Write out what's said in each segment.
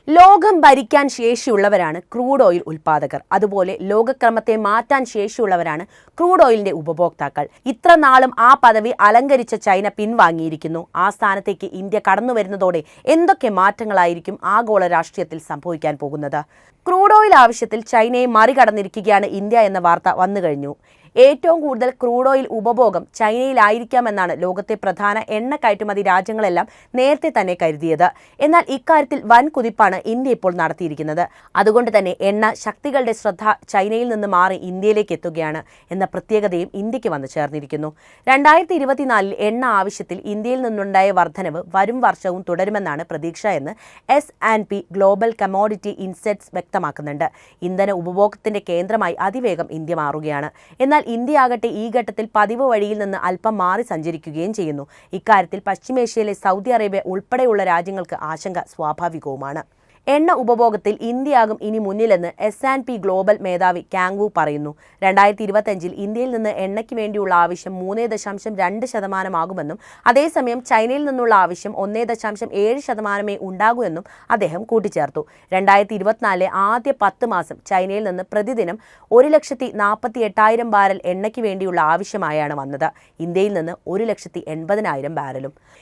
ലോകം ഭരിക്കാൻ ശേഷിയുള്ളവരാണ് crude oil ഉൽപ്പാദകർ. അതുപോലെ ലോകക്രമത്തെ മാറ്റാൻ ശേഷിയുള്ളവരാണ് ക്രൂഡ് ഓയിലിന്റെ ഉപഭോക്താക്കൾ. ഇത്ര നാളും ആ പദവി അലങ്കരിച്ച ചൈന പിൻവാങ്ങിയിരിക്കുന്നു. ആ സ്ഥാനത്തേക്ക് ഇന്ത്യ കടന്നു വരുന്നതോടെ എന്തൊക്കെ മാറ്റങ്ങളായിരിക്കും ആഗോള രാഷ്ട്രീയത്തിൽ സംഭവിക്കാൻ പോകുന്നത്? ക്രൂഡ് ഓയിൽ ആവശ്യത്തിൽ ചൈനയെ മറികടന്നിരിക്കുകയാണ് ഇന്ത്യ എന്ന വാർത്ത വന്നു കഴിഞ്ഞു. ഏറ്റവും കൂടുതൽ ക്രൂഡ് ഓയിൽ ഉപഭോഗം ചൈനയിലായിരിക്കാമെന്നാണ് ലോകത്തെ പ്രധാന എണ്ണ കയറ്റുമതി രാജ്യങ്ങളെല്ലാം നേരത്തെ തന്നെ കരുതിയത്. എന്നാൽ ഇക്കാര്യത്തിൽ വൻ കുതിപ്പാണ് ഇന്ത്യ ഇപ്പോൾ നടത്തിയിരിക്കുന്നത്. അതുകൊണ്ട് തന്നെ എണ്ണ ശക്തികളുടെ ശ്രദ്ധ ചൈനയിൽ നിന്ന് മാറി ഇന്ത്യയിലേക്ക് എത്തുകയാണ് എന്ന പ്രത്യേകതയും ഇന്ത്യക്ക് വന്നു ചേർന്നിരിക്കുന്നു. 2024 എണ്ണ ആവശ്യത്തിൽ ഇന്ത്യയിൽ നിന്നുണ്ടായ വർധനവ് വരും വർഷവും തുടരുമെന്നാണ് പ്രതീക്ഷ എന്ന് S&P ഗ്ലോബൽ കമോഡിറ്റി ഇൻസൈറ്റ്സ് വ്യക്തമാക്കുന്നുണ്ട്. ഇന്ധന ഉപഭോഗത്തിന്റെ കേന്ദ്രമായി അതിവേഗം ഇന്ത്യ മാറുകയാണ്. എന്നാൽ ഇന്ത്യയാകട്ടെ ഈ ഘട്ടത്തിൽ പതിവ് വഴിയിൽ നിന്ന് അല്പം മാറി സഞ്ചരിക്കുകയും ചെയ്യുന്നു. ഇക്കാര്യത്തിൽ പശ്ചിമേഷ്യയിലെ സൗദി അറേബ്യ ഉൾപ്പെടെയുള്ള രാജ്യങ്ങൾക്ക് ആശങ്ക സ്വാഭാവികവുമാണ്. എണ്ണ ഉപഭോഗത്തിൽ ഇന്ത്യയാകും ഇനി മുന്നിലെന്ന് S&P ഗ്ലോബൽ മേധാവി കാങ് പറയുന്നു. 2025 ഇന്ത്യയിൽ നിന്ന് എണ്ണയ്ക്ക് വേണ്ടിയുള്ള ആവശ്യം 3.2% അതേസമയം ചൈനയിൽ നിന്നുള്ള ആവശ്യം 1.7% ഉണ്ടാകൂ എന്നും അദ്ദേഹം കൂട്ടിച്ചേർത്തു. 2024 ആദ്യ 10 മാസം ചൈനയിൽ നിന്ന് പ്രതിദിനം 1,48,000 ബാരൽ എണ്ണയ്ക്ക് വേണ്ടിയുള്ള ആവശ്യമായാണ് വന്നത്. ഇന്ത്യയിൽ നിന്ന് 1,80,000 ബാരലും.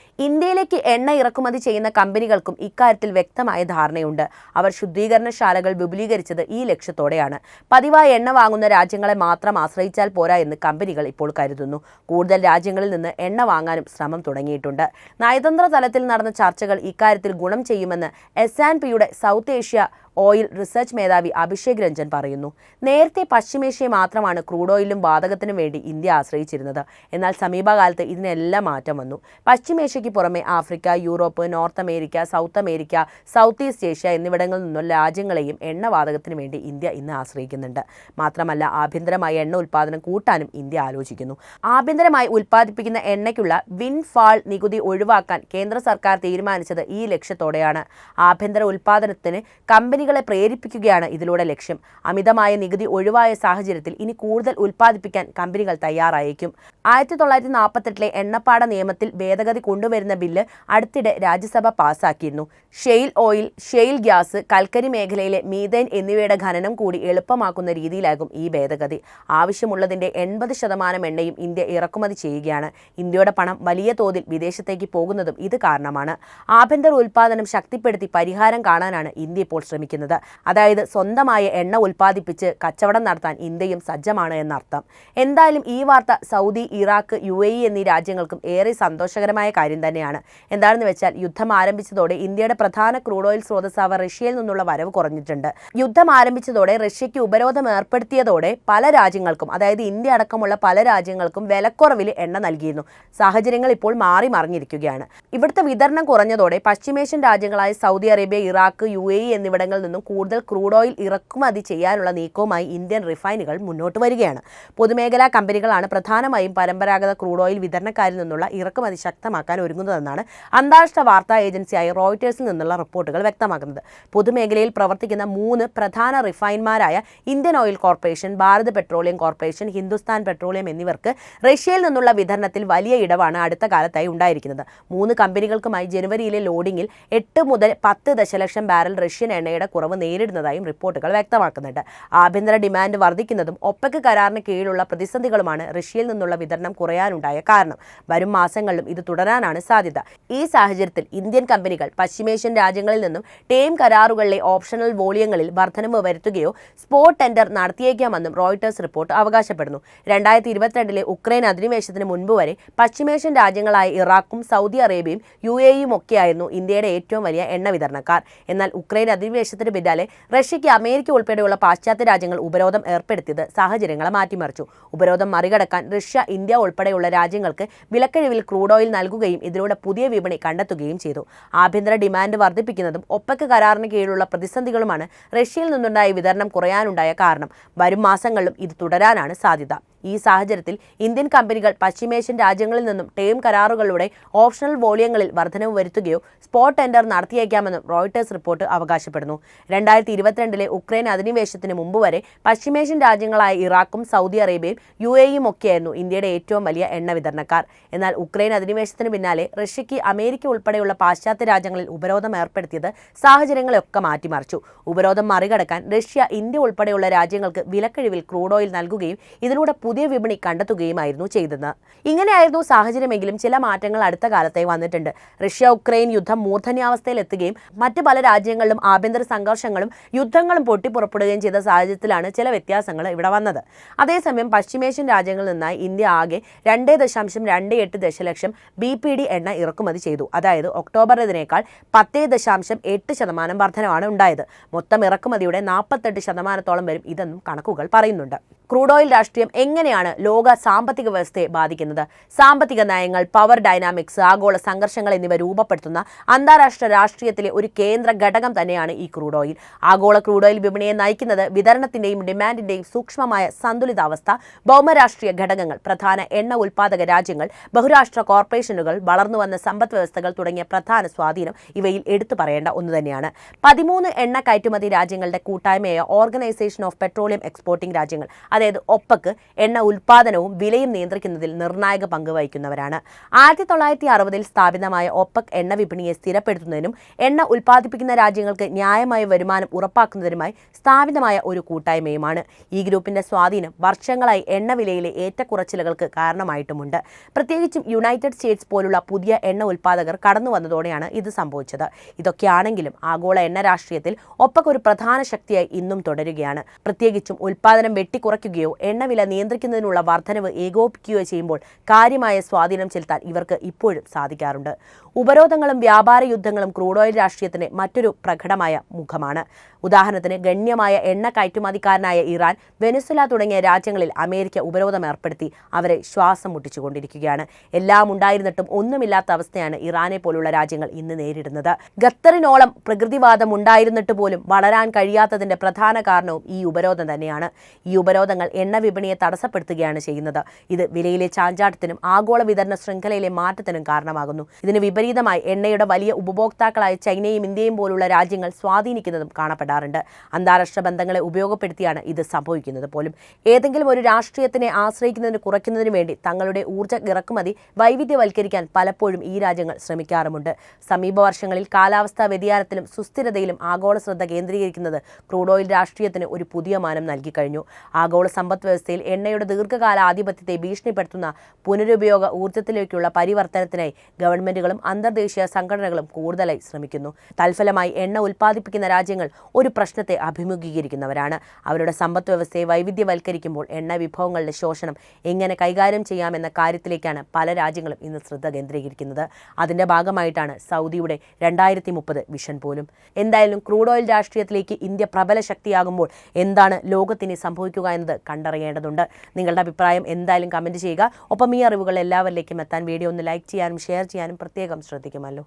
ഇന്ത്യയിലേക്ക് എണ്ണ ഇറക്കുമതി ചെയ്യുന്ന കമ്പനികൾക്കും ഇക്കാര്യത്തിൽ വ്യക്തമായ ധാരണയുണ്ട്. അവർ ശുദ്ധീകരണശാലകൾ വിപുലീകരിച്ചത് ഈ ലക്ഷ്യത്തോടെയാണ്. പതിവായി എണ്ണ വാങ്ങുന്ന രാജ്യങ്ങളെ മാത്രം ആശ്രയിച്ചാൽ പോരാ എന്ന് കമ്പനികൾ ഇപ്പോൾ കരുതുന്നു. കൂടുതൽ രാജ്യങ്ങളിൽ നിന്ന് എണ്ണ വാങ്ങാനും ശ്രമം തുടങ്ങിയിട്ടുണ്ട്. നയതന്ത്ര തലത്തിൽ നടന്ന ചർച്ചകൾ ഇക്കാര്യത്തിൽ ഗുണം ചെയ്യുമെന്ന് S&Pയുടെ സൗത്ത് ഏഷ്യ ഓയിൽ റിസർച്ച് മേധാവി അഭിഷേക് രഞ്ജൻ പറയുന്നു. നേരത്തെ പശ്ചിമേഷ്യയെ മാത്രമാണ് ക്രൂഡ് ഓയിലും വാതകത്തിനും വേണ്ടി ഇന്ത്യ ആശ്രയിച്ചിരുന്നത്. എന്നാൽ സമീപകാലത്ത് ഇതിനെല്ലാം മാറ്റം വന്നു. പശ്ചിമേഷ്യയ്ക്ക് പുറമെ Africa, Europe, north America, south America, south east Asia എന്നിവിടങ്ങളിൽ നിന്നുള്ള രാജ്യങ്ങളെയും എണ്ണവാതകത്തിന് വേണ്ടി ഇന്ത്യ ഇന്ന് ആശ്രയിക്കുന്നുണ്ട്. മാത്രമല്ല ആഭ്യന്തരമായി എണ്ണ ഉൽപ്പാദനം കൂട്ടാനും ഇന്ത്യ ആലോചിക്കുന്നു. ആഭ്യന്തരമായി ഉൽപ്പാദിപ്പിക്കുന്ന എണ്ണയ്ക്കുള്ള വിൻഫാൾ നികുതി ഒഴിവാക്കാൻ കേന്ദ്ര സർക്കാർ തീരുമാനിച്ചത് ഈ ലക്ഷ്യത്തോടെയാണ്. ആഭ്യന്തര ഉൽപ്പാദനത്തിന് കമ്പനികളെ പ്രേരിപ്പിക്കുകയാണ് ഇതിലൂടെ ലക്ഷ്യം. അമിതമായ നികുതി ഒഴിവായ സാഹചര്യത്തിൽ ഇനി കൂടുതൽ ഉൽപ്പാദിപ്പിക്കാൻ കമ്പനികൾ തയ്യാറായേക്കും. 1948 എണ്ണപ്പാട നിയമത്തിൽ ഭേദഗതി കൊണ്ടുവരുന്ന ബില്ല് അടുത്തിടെ രാജ്യസഭ പാസാക്കിയിരുന്നു. ഷെയിൽ ഓയിൽ, ഷെയിൽ ഗ്യാസ്, കൽക്കരി മേഖലയിലെ മീഥേൻ എന്നിവയുടെ ഖനനം കൂടി എളുപ്പമാക്കുന്ന രീതിയിലാകും ഈ ഭേദഗതി. ആവശ്യമുള്ളതിന്റെ 80% എണ്ണയും ഇന്ത്യ ഇറക്കുമതി ചെയ്യുകയാണ്. ഇന്ത്യയുടെ പണം വലിയ തോതിൽ വിദേശത്തേക്ക് പോകുന്നതും ഇത് കാരണമാണ്. ആഭ്യന്തര ഉൽപ്പാദനം ശക്തിപ്പെടുത്തി പരിഹാരം കാണാനാണ് ഇന്ത്യ ഇപ്പോൾ ശ്രമിക്കുന്നത്. അതായത് സ്വന്തമായ എണ്ണ ഉൽപ്പാദിപ്പിച്ച് കച്ചവടം നടത്താൻ ഇന്ത്യയും സജ്ജമാണ് എന്നർത്ഥം. എന്തായാലും ഈ വാർത്ത സൗദി, ഇറാഖ്, UAE എന്നീ രാജ്യങ്ങൾക്കും ഏറെ സന്തോഷകരമായ കാര്യം തന്നെയാണ്. എന്താണെന്ന് വെച്ചാൽ യുദ്ധം ആരംഭിച്ചതോടെ ഇന്ത്യയുടെ പ്രധാന ക്രൂഡ് ഓയിൽ സ്രോതസ്സായ റഷ്യയിൽ നിന്നുള്ള വരവ് കുറഞ്ഞിട്ടുണ്ട്. യുദ്ധം ആരംഭിച്ചതോടെ റഷ്യയ്ക്ക് ഉപരോധം ഏർപ്പെടുത്തിയതോടെ പല രാജ്യങ്ങൾക്കും, അതായത് ഇന്ത്യ അടക്കമുള്ള പല രാജ്യങ്ങൾക്കും വിലക്കുറവിൽ എണ്ണ നൽകിയിരുന്നു. സാഹചര്യങ്ങൾ ഇപ്പോൾ മാറി മറിഞ്ഞിരിക്കുകയാണ്. ഇവിടുത്തെ വിതരണം കുറഞ്ഞതോടെ പശ്ചിമേഷ്യൻ രാജ്യങ്ങളായ സൗദി അറേബ്യ, ഇറാഖ്, UAE എന്നിവിടങ്ങളിൽ നിന്നും കൂടുതൽ ക്രൂഡ് ഓയിൽ ഇറക്കുമതി ചെയ്യാനുള്ള നീക്കവുമായി ഇന്ത്യൻ റിഫൈനുകൾ മുന്നോട്ട് വരികയാണ്. പൊതുമേഖലാ കമ്പനികളാണ് പ്രധാനമായും പരമ്പരാഗത ക്രൂഡ് ഓയിൽ വിതരണക്കാരിൽ നിന്നുള്ള ഇറക്കുമതി ശക്തമാക്കാൻ ഒരുങ്ങുന്നതെന്നാണ് അന്താരാഷ്ട്ര വാർത്താ ഏജൻസിയായ റോയിട്ടേഴ്സിൽ നിന്നുള്ള റിപ്പോർട്ടുകൾ വ്യക്തമാക്കുന്നത്. പൊതുമേഖലയിൽ പ്രവർത്തിക്കുന്ന 3 പ്രധാന റിഫൈനർമാരായ Indian oil corporation, Bharat petroleum corporation, Hindustan petroleum എന്നിവർക്ക് റഷ്യയിൽ നിന്നുള്ള വിതരണത്തിൽ വലിയ ഇടവാണ് അടുത്ത കാലത്തായി ഉണ്ടായിരിക്കുന്നത്. 3 കമ്പനികൾക്കുമായി ജനുവരിയിലെ ലോഡിംഗിൽ 8 മുതൽ 10 ദശലക്ഷം ബാരൽ റഷ്യൻ എണ്ണയുടെ കുറവ് നേരിടുന്നതായും റിപ്പോർട്ടുകൾ വ്യക്തമാക്കുന്നുണ്ട്. ആഭ്യന്തര ഡിമാൻഡ് വർദ്ധിക്കുന്നതും ഒപെക് കരാറിന് കീഴിലുള്ള പ്രതിസന്ധികളുമാണ് റഷ്യയിൽ നിന്നുള്ള വിതരണം കുറയാനുണ്ടായ കാരണം. വരും മാസങ്ങളിലും ഇത് തുടരാനാണ് സാധ്യത. ഈ സാഹചര്യത്തിൽ ഇന്ത്യൻ കമ്പനികൾ പശ്ചിമേഷ്യൻ രാജ്യങ്ങളിൽ നിന്നും ടേം കരാറുകളിലെ ഓപ്ഷണൽ വോളിയങ്ങളിൽ വർധനവ് വരുത്തുകയോ സ്പോട്ട് ടെൻഡർ നടത്തിയേക്കാമെന്നും റോയിട്ടേഴ്സ് റിപ്പോർട്ട് അവകാശപ്പെടുന്നു. 2022 ഉക്രൈൻ അധിനിവേശത്തിന് മുൻപ് വരെ പശ്ചിമേഷ്യൻ രാജ്യങ്ങളായ ഇറാഖും സൗദി അറേബ്യയും UAEയും ഒക്കെയായിരുന്നു ഇന്ത്യയുടെ ഏറ്റവും വലിയ എണ്ണ വിതരണക്കാർ. എന്നാൽ ഉക്രൈൻ അധിനിവേശത്തിന് പിന്നാലെ റഷ്യയ്ക്ക് അമേരിക്ക ഉൾപ്പെടെയുള്ള പാശ്ചാത്യ രാജ്യങ്ങൾ ഉപരോധം ഏർപ്പെടുത്തിയത് സാഹചര്യങ്ങളെ മാറ്റിമറിച്ചു. ഉപരോധം മറികടക്കാൻ റഷ്യ, ഇന്ത്യ ഉൾപ്പെടെയുള്ള രാജ്യങ്ങൾക്ക് വിലക്കിഴിവിൽ ക്രൂഡ് ഓയിൽ നൽകുകയും ഇതിലൂടെ പുതിയ വിപണി കണ്ടെത്തുകയും ചെയ്തു. ആഭ്യന്തര ഡിമാൻഡ് വർദ്ധിപ്പിക്കുന്നതും ഒപെക് കരാറിന് കീഴിലുള്ള പ്രതിസന്ധികളുമാണ് റഷ്യയിൽ നിന്നുണ്ടായ വിതരണം കുറയാനുണ്ടായ കാരണം. വരും മാസങ്ങളിലും ഇത് തുടരാനാണ് സാധ്യത. ഈ സാഹചര്യത്തിൽ ഇന്ത്യൻ കമ്പനികൾ പശ്ചിമേഷ്യൻ രാജ്യങ്ങളിൽ നിന്നും ടേം കരാറുകളുടെ ഓപ്ഷണൽ വോള്യങ്ങളിൽ വർധനവ് വരുത്തുകയോ സ്പോട്ട് ടെൻഡർ നടത്തിയേക്കാമെന്നും റോയിട്ടേഴ്സ് റിപ്പോർട്ട് അവകാശപ്പെടുന്നു. 2022 ഉക്രൈൻ അധിനിവേശത്തിന് മുമ്പ് വരെ പശ്ചിമേഷ്യൻ രാജ്യങ്ങളായ ഇറാഖും സൗദി അറേബ്യയും UAEയും ഒക്കെയായിരുന്നു ഇന്ത്യയുടെ ഏറ്റവും വലിയ എണ്ണ വിതരണക്കാർ. എന്നാൽ ഉക്രൈൻ അധിനിവേശത്തിന് പിന്നാലെ റഷ്യയ്ക്ക് അമേരിക്ക ഉൾപ്പെടെയുള്ള പാശ്ചാത്യ രാജ്യങ്ങളിൽ ഉപരോധം ഏർപ്പെടുത്തിയത് സാഹചര്യങ്ങളെയൊക്കെ മാറ്റിമറിച്ചു. ഉപരോധം മറികടക്കാൻ റഷ്യ, ഇന്ത്യ ഉൾപ്പെടെയുള്ള രാജ്യങ്ങൾക്ക് വിലക്കിഴിവിൽ ക്രൂഡ് ഓയിൽ നൽകുകയും ഇതിലൂടെ പുതിയ വിപണി കണ്ടെത്തുകയുമായിരുന്നു ചെയ്തത്. ഇങ്ങനെയായിരുന്നു സാഹചര്യമെങ്കിലും ചില മാറ്റങ്ങൾ അടുത്ത കാലത്തായി വന്നിട്ടുണ്ട്. റഷ്യ ഉക്രൈൻ യുദ്ധം മൂർധന്യാവസ്ഥയിലെത്തുകയും മറ്റ് പല രാജ്യങ്ങളിലും ആഭ്യന്തര സംഘർഷങ്ങളും യുദ്ധങ്ങളും പൊട്ടിപ്പുറപ്പെടുകയും ചെയ്ത സാഹചര്യത്തിലാണ് ചില വ്യത്യാസങ്ങൾ ഇവിടെ വന്നത്. അതേസമയം പശ്ചിമേഷ്യൻ രാജ്യങ്ങളിൽ നിന്നായി ഇന്ത്യ ആകെ 2.28 ദശലക്ഷം BPD എണ്ണ ഇറക്കുമതി ചെയ്തു. അതായത് ഒക്ടോബറിനേക്കാൾ 10.8% വർധനവാണ് ഉണ്ടായത്. മൊത്തം ഇറക്കുമതിയുടെ 48% വരും ഇതെന്നും കണക്കുകൾ പറയുന്നുണ്ട്. ക്രൂഡ് ഓയിൽ രാഷ്ട്രീയം എങ്ങനെയാണ് ലോക സാമ്പത്തിക വ്യവസ്ഥയെ ബാധിക്കുന്നത്? സാമ്പത്തിക നയങ്ങൾ, പവർ ഡൈനാമിക്സ്, ആഗോള സംഘർഷങ്ങൾ എന്നിവ രൂപപ്പെടുത്തുന്ന അന്താരാഷ്ട്ര രാഷ്ട്രീയത്തിലെ ഒരു കേന്ദ്ര ഘടകം തന്നെയാണ് ഈ ക്രൂഡ് ഓയിൽ. ആഗോള ക്രൂഡ് ഓയിൽ വിപണിയെ നയിക്കുന്നത് വിതരണത്തിന്റെയും ഡിമാൻഡിന്റെയും സൂക്ഷ്മമായ സന്തുലിതാവസ്ഥ, ഭൗമരാഷ്ട്രീയ ഘടകങ്ങൾ, പ്രധാന എണ്ണ ഉൽപ്പാദക രാജ്യങ്ങൾ, ബഹുരാഷ്ട്ര കോർപ്പറേഷനുകൾ, വളർന്നുവന്ന സമ്പദ് വ്യവസ്ഥകൾ തുടങ്ങിയ പ്രധാന സ്വാധീനം ഇവയിൽ എടുത്തു പറയേണ്ട ഒന്ന് തന്നെയാണ്. 13 എണ്ണ കയറ്റുമതി രാജ്യങ്ങളുടെ കൂട്ടായ്മയായ ഓർഗനൈസേഷൻ ഓഫ് പെട്രോളിയം എക്സ്പോർട്ടിംഗ് രാജ്യങ്ങൾ, അതായത് ഒപ്പക്, എണ്ണ ഉൽപ്പാദനവും വിലയും നിയന്ത്രിക്കുന്നതിൽ നിർണായക പങ്ക് വഹിക്കുന്നവരാണ്. 1960 സ്ഥാപിതമായ ഒപ്പക് എണ്ണ വിപണിയെ സ്ഥിരപ്പെടുത്തുന്നതിനും എണ്ണ ഉൽപ്പാദിപ്പിക്കുന്ന രാജ്യങ്ങൾക്ക് ന്യായമായ വരുമാനം ഉറപ്പാക്കുന്നതിനുമായി സ്ഥാപിതമായ ഒരു കൂട്ടായ്മയുമാണ്. ഈ ഗ്രൂപ്പിന്റെ സ്വാധീനം വർഷങ്ങളായി എണ്ണവിലയിലെ ഏറ്റക്കുറച്ചിലുകൾക്ക് കാരണമായിട്ടുമുണ്ട്. പ്രത്യേകിച്ചും യുണൈറ്റഡ് സ്റ്റേറ്റ്സ് പോലുള്ള പുതിയ എണ്ണ ഉൽപ്പാദകർ കടന്നു വന്നതോടെയാണ് ഇത് സംഭവിച്ചത്. ഇതൊക്കെയാണെങ്കിലും ആഗോള എണ്ണ രാഷ്ട്രീയത്തിൽ ഒപ്പക് ഒരു പ്രധാന ശക്തിയായി ഇന്നും തുടരുകയാണ്. പ്രത്യേകിച്ചും ഉൽപ്പാദനം വെട്ടിക്കുറയ്ക്കുകയോ എണ്ണവില നിയന്ത്രിക്കുന്നതിനുള്ള വർധനവ് ഏകോപിക്കുകയോ ചെയ്യുമ്പോൾ കാര്യമായ സ്വാധീനം ചെലുത്താൻ ഇവർക്ക് ഇപ്പോഴും സാധിക്കാറുണ്ട്. ഉപരോധങ്ങളും വ്യാപാര യുദ്ധങ്ങളും ക്രൂഡ് ഓയിൽ രാഷ്ട്രീയത്തിന് മറ്റൊരു പ്രകടമായ മുഖമാണ്. ഉദാഹരണത്തിന് ഗണ്യമായ എണ്ണ കയറ്റുമതിക്കാരനായ ഇറാൻ, വെനസ്വേല തുടങ്ങിയ രാജ്യങ്ങളിൽ അമേരിക്ക ഉപരോധം ഏർപ്പെടുത്തി അവരെ ശ്വാസം മുട്ടിച്ചുകൊണ്ടിരിക്കുകയാണ്. എല്ലാം ഉണ്ടായിരുന്നിട്ടും ഒന്നുമില്ലാത്ത അവസ്ഥയാണ് ഇറാനെ പോലുള്ള രാജ്യങ്ങൾ ഇന്ന് നേരിടുന്നത്. ഖത്തറിനോളം പ്രകൃതിവാദം ഉണ്ടായിരുന്നിട്ട് പോലും വളരാൻ കഴിയാത്തതിന്റെ പ്രധാന കാരണവും ഈ ഉപരോധം തന്നെയാണ്. ഈ ഉപരോധങ്ങൾ എണ്ണ വിപണിയെ തടസ്സപ്പെടുത്തുകയാണ് ചെയ്യുന്നത്. ഇത് വിലയിലെ ചാഞ്ചാട്ടത്തിനും ആഗോള വിതരണ ശൃംഖലയിലെ മാറ്റത്തിനും കാരണമാകുന്നു. ഇതിന് വിപരീതമായി എണ്ണയുടെ വലിയ ഉപഭോക്താക്കളായ ചൈനയും ഇന്ത്യയും പോലുള്ള രാജ്യങ്ങൾ സ്വാധീനിക്കുന്നതും കാണപ്പെടാറുണ്ട്. അന്താരാഷ്ട്ര ബന്ധങ്ങളെ ഉപയോഗപ്പെടുത്തിയാണ് ഇത് സംഭവിക്കുന്നത് പോലും. ഏതെങ്കിലും ഒരു രാഷ്ട്രീയത്തിനെ ആശ്രയിക്കുന്നതിന് കുറയ്ക്കുന്നതിന് വേണ്ടി തങ്ങളുടെ ഊർജ്ജ ഇറക്കുമതി വൈവിധ്യവൽക്കരിക്കാൻ പലപ്പോഴും ഈ രാജ്യങ്ങൾ ശ്രമിക്കാറുമുണ്ട്. സമീപ വർഷങ്ങളിൽ കാലാവസ്ഥാ വ്യതിയാനത്തിലും സുസ്ഥിരതയിലും ആഗോള ശ്രദ്ധ കേന്ദ്രീകരിക്കുന്നത് ക്രൂഡ് ഓയിൽ രാഷ്ട്രീയത്തിന് ഒരു പുതിയ മാനം നൽകിക്കഴിഞ്ഞു. ആഗോള സമ്പദ് വ്യവസ്ഥയിൽ എണ്ണയുടെ ദീർഘകാല ആധിപത്യത്തെ ഭീഷണിപ്പെടുത്തുന്ന പുനരുപയോഗ ഊർജ്ജത്തിലേക്കുള്ള പരിവർത്തനത്തിനായി ഗവൺമെന്റുകളും അന്തർദേശീയ സംഘടനകളും കൂടുതലായി ശ്രമിക്കുന്നു. തൽഫലമായി എണ്ണ ഉൽപ്പാദിപ്പിക്കുന്ന രാജ്യങ്ങൾ ഒരു പ്രശ്നത്തെ അഭിമുഖീകരിക്കുന്നവരാണ്. അവരുടെ സമ്പദ് വ്യവസ്ഥയെ വൈവിധ്യവൽക്കരിക്കുമ്പോൾ എണ്ണ വിഭവങ്ങളുടെ ശോഷണം എങ്ങനെ കൈകാര്യം ചെയ്യാമെന്ന കാര്യത്തിലേക്കാണ് പല രാജ്യങ്ങളും ഇന്ന് ശ്രദ്ധ കേന്ദ്രീകരിക്കുന്നത്. അതിന്റെ ഭാഗമായിട്ടാണ് സൗദിയുടെ 2030 വിഷൻ പോലും. എന്തായാലും ക്രൂഡ് ഓയിൽ രാഷ്ട്രീയത്തിലേക്ക് ഇന്ത്യ പ്രബല ശക്തിയാകുമ്പോൾ എന്താണ് ലോകത്തിന് സംഭവിക്കുക എന്നത് കണ്ടറിയേണ്ടതുണ്ട്. നിങ്ങളുടെ അഭിപ്രായം എന്തായാലും കമന്റ് ചെയ്യുക. ഒപ്പം ഈ അറിവുകൾ എല്ലാവരിലേക്കും എത്താൻ വീഡിയോ ഒന്ന് ലൈക്ക് ചെയ്യാനും ഷെയർ ചെയ്യാനും പ്രത്യേകം ശ്രദ്ധിക്കുമല്ലോ.